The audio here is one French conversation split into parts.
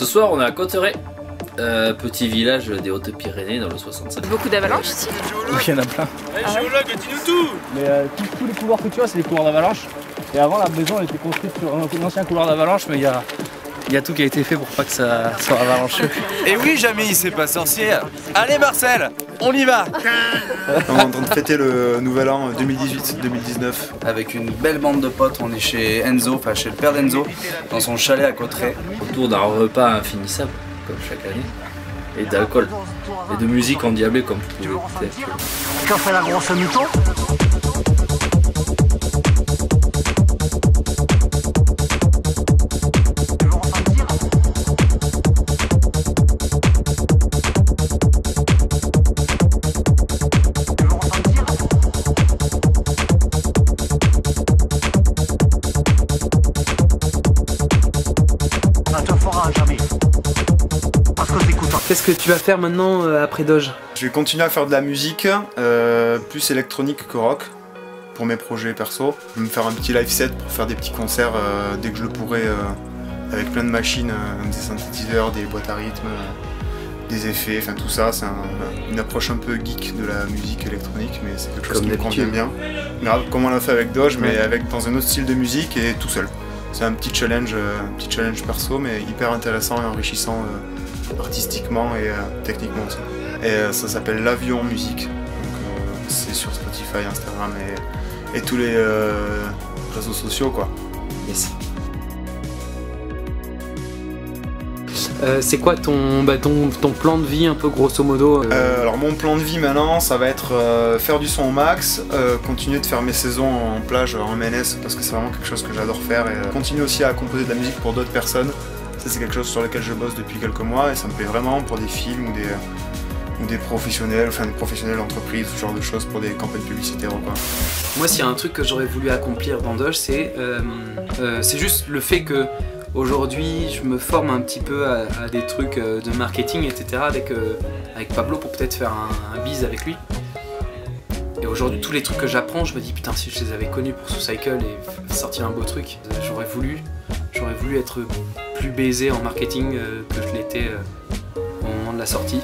Ce soir on est à Cauterets, petit village des Hautes-Pyrénées dans le 65. Beaucoup d'avalanches ici? Oui, il y en a plein. Hey, géologue, dis-nous tout. Mais tous les couloirs que tu vois, c'est des couloirs d'avalanche. Et avant, la maison elle était construite sur un ancien couloir d'avalanche, mais il y a tout qui a été fait pour pas que ça soit avalancheux. Et oui, Jamy, c'est pas sorcière. Allez, Marcel, on y va. On est en train de fêter le nouvel an 2018-2019. Avec une belle bande de potes, on est chez Enzo, enfin chez le père d'Enzo, dans son chalet à Cauterets. Autour d'un repas infinissable, comme chaque année, et d'alcool, et de musique endiablée comme vous pouvez écouter actuellement. Qui a fait la grosse mouton? Qu'est-ce que tu vas faire maintenant après Doge? Je vais continuer à faire de la musique, plus électronique que rock, pour mes projets perso. Je vais me faire un petit live set pour faire des petits concerts dès que je le pourrai, avec plein de machines, des synthétiseurs, des boîtes à rythme, des effets, enfin tout ça. C'est une approche un peu geek de la musique électronique, mais c'est quelque chose qui me convient bien. Comme on l'a fait avec Doge, mais dans un autre style de musique et tout seul. C'est un petit challenge perso, mais hyper intéressant et enrichissant artistiquement et techniquement aussi. Et ça s'appelle L'Avion Musique. C'est sur Spotify, Instagram et tous les réseaux sociaux quoi. Yes. C'est quoi ton plan de vie un peu grosso modo Alors mon plan de vie maintenant ça va être faire du son au max, continuer de faire mes saisons en plage, en MNS parce que c'est vraiment quelque chose que j'adore faire et continuer aussi à composer de la musique pour d'autres personnes. Ça c'est quelque chose sur lequel je bosse depuis quelques mois et ça me plaît vraiment pour des films ou des professionnels, enfin des professionnels d'entreprise, ce genre de choses pour des campagnes publicitaires ou quoi. Moi s'il y a un truc que j'aurais voulu accomplir dans Doge, c'est juste le fait que aujourd'hui je me forme un petit peu à des trucs de marketing etc. avec Pablo pour peut-être faire un bise avec lui. Et aujourd'hui tous les trucs que j'apprends, je me dis putain si je les avais connus pour Sous-Cycle et sortir un beau truc, j'aurais voulu être plus baisé en marketing que je l'étais au moment de la sortie.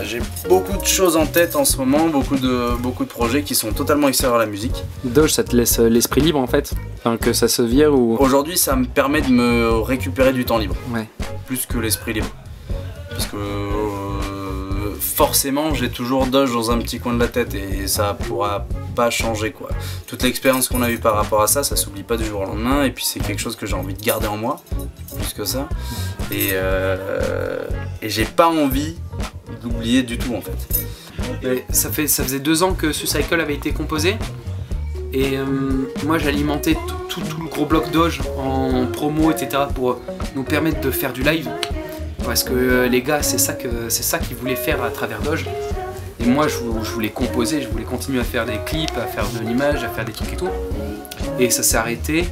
J'ai beaucoup de choses en tête en ce moment, beaucoup de projets qui sont totalement extérieurs à la musique. Doge, ça te laisse l'esprit libre en fait, enfin, que ça se vire ou... Aujourd'hui ça me permet de me récupérer du temps libre, ouais. Plus que l'esprit libre. Parce que forcément j'ai toujours Doge dans un petit coin de la tête et ça pourra pas changer quoi. Toute l'expérience qu'on a eue par rapport à ça, ça s'oublie pas du jour au lendemain et puis c'est quelque chose que j'ai envie de garder en moi, plus que ça. Et j'ai pas envie d'oublier du tout en fait. Mais ça faisait 2 ans que Sous-Cycle avait été composé et moi j'alimentais tout le gros bloc Doge en promo etc. pour nous permettre de faire du live. Parce que les gars, c'est ça qu'ils voulaient faire à travers Doge. Et moi, je voulais composer, je voulais continuer à faire des clips, à faire de l'image, à faire des trucs et tout. Et ça s'est arrêté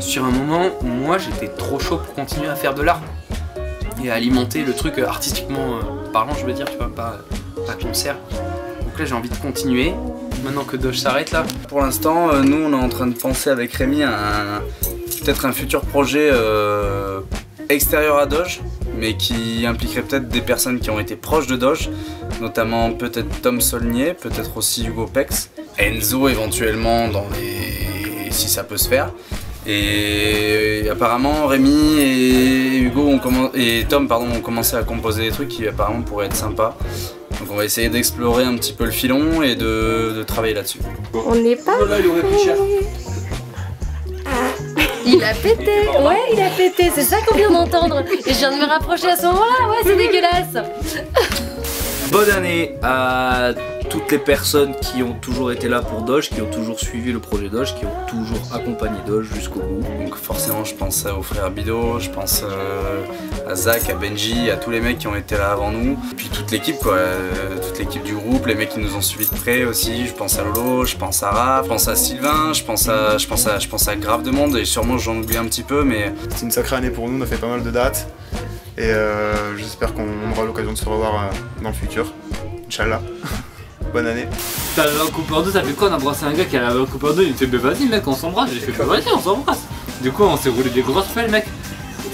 sur un moment où moi, j'étais trop chaud pour continuer à faire de l'art. Et à alimenter le truc artistiquement parlant, je veux dire, tu vois, pas concert. Donc là, j'ai envie de continuer. Maintenant que Doge s'arrête là. Pour l'instant, nous, on est en train de penser avec Rémi à peut-être un futur projet extérieur à Doge, mais qui impliquerait peut-être des personnes qui ont été proches de Doge, notamment peut-être Tom Saulnier, peut-être aussi Hugo Pex, Enzo éventuellement si ça peut se faire. Et apparemment Rémi et Hugo et Tom ont commencé à composer des trucs qui apparemment pourraient être sympas. Donc on va essayer d'explorer un petit peu le filon et de travailler là-dessus. On n'est pas... Oh là, il aurait pris cher. Il a pété, ouais il a pété, c'est ça qu'on vient d'entendre. Et je viens de me rapprocher à ce moment-là, ouais c'est dégueulasse. Bonne année à toutes les personnes qui ont toujours été là pour Doge, qui ont toujours suivi le projet Doge, qui ont toujours accompagné Doge jusqu'au bout. Donc forcément je pense aux frères Bido, je pense à Zach, à Benji, à tous les mecs qui ont été là avant nous. Et puis toute l'équipe quoi, toute l'équipe du groupe, les mecs qui nous ont suivis de près aussi. Je pense à Lolo, je pense à Raph, je pense à Sylvain, je pense à grave de monde et sûrement j'en oublie un petit peu mais... C'est une sacrée année pour nous, on a fait pas mal de dates et j'espère qu'on aura l'occasion de se revoir dans le futur. Inch'Allah. Bonne année. T'as un coupeur d'eau, ça fait quoi d'embrasser un gars qui a un coupeur d'eau? Il me fait bah vas-y mec on s'embrasse, j'ai fait bah vas-y on s'embrasse. Du coup on s'est roulé des grosses pelles mec.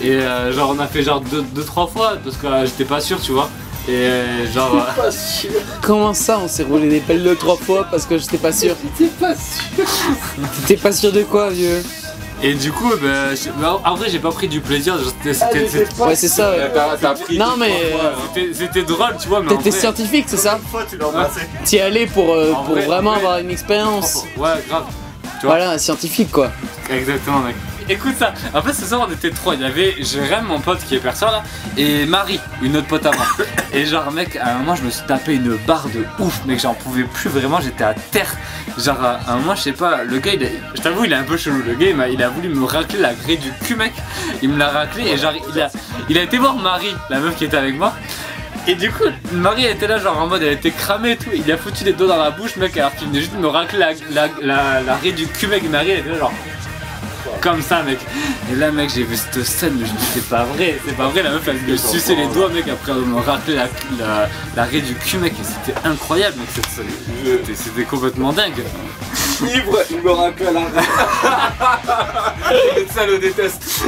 Et genre on a fait genre 2-3 fois parce que j'étais pas sûr, tu vois. Et genre. Pas sûr. Comment ça, on s'est roulé des pelles 2-3 fois parce que j'étais pas sûr? J'étais pas sûr. T'étais pas sûr de quoi, vieux? Et du coup, en vrai, j'ai pas pris du plaisir. Ouais, c'est ça. Ouais. T'as pris. Non, mais. C'était drôle, tu vois. T'étais scientifique, c'est ça? T'y es allé pour vrai, vraiment ouais. avoir une expérience. Ouais, grave. Tu vois. Voilà, scientifique quoi. Exactement, mec. Écoute ça, en fait ce soir on était trois, il y avait Jérém, mon pote qui est perçeur là, et Marie, une autre pote à moi. Et genre mec, à un moment je me suis tapé une barre de ouf, mec, j'en pouvais plus vraiment, j'étais à terre. Genre à un moment je sais pas, le gars je t'avoue il est un peu chelou, le gars il a voulu me racler la grille du cul mec, il me l'a raclé et genre il a été voir Marie, la meuf qui était avec moi. Et du coup, Marie elle était là genre en mode elle était cramée et tout, il a foutu les doigts dans la bouche mec alors qu'il venait juste de me racler la raie du cul mec, et Marie elle était là genre comme ça mec. Et là mec j'ai vu cette scène, mais je me dis c'est pas vrai, la meuf elle me suçait les doigts mec après elle me racler la raie du cul mec, et c'était incroyable mec cette scène, c'était complètement dingue. Ivre, il me racle la raie. Ça le déteste.